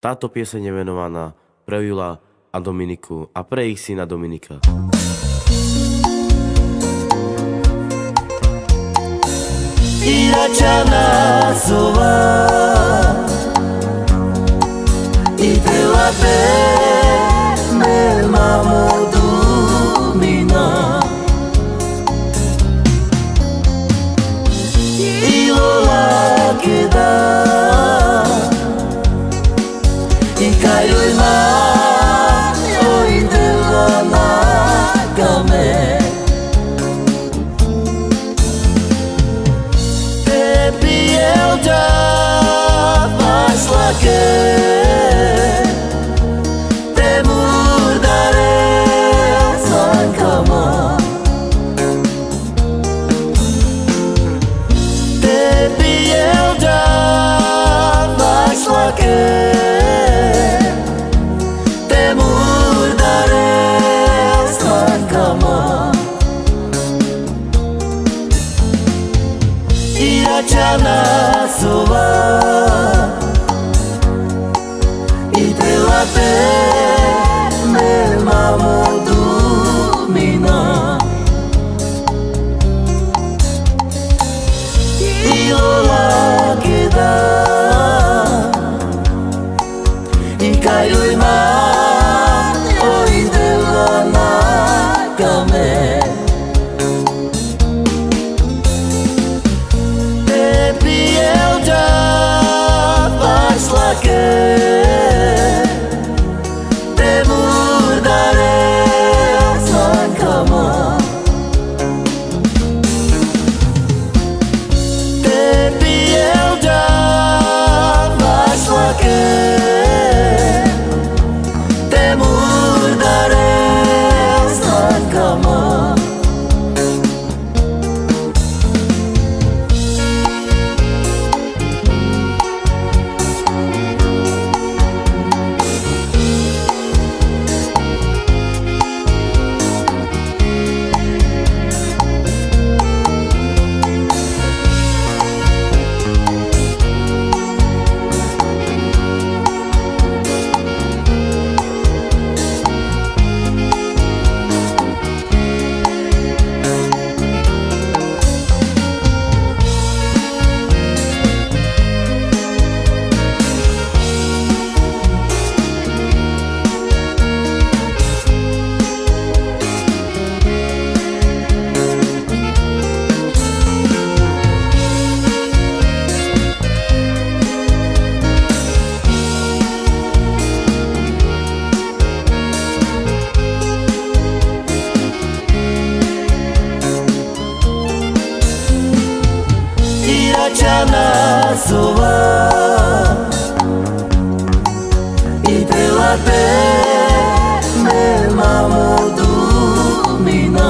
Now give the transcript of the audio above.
Táto pieseň je venovaná pre Jula a Dominiku a pre ich syna Dominika. Iracana sova Itela pe me mamodu mina Ilola queda Ikayo ima o itela na game Te murdare sankama Te pielda vaslake Te murdare sankama Iracana sova Pe me mamodu mina Ilola queda Ikayo ima o idela na game Te pielda vaslake Iracana sova Itela pe me mamodu mina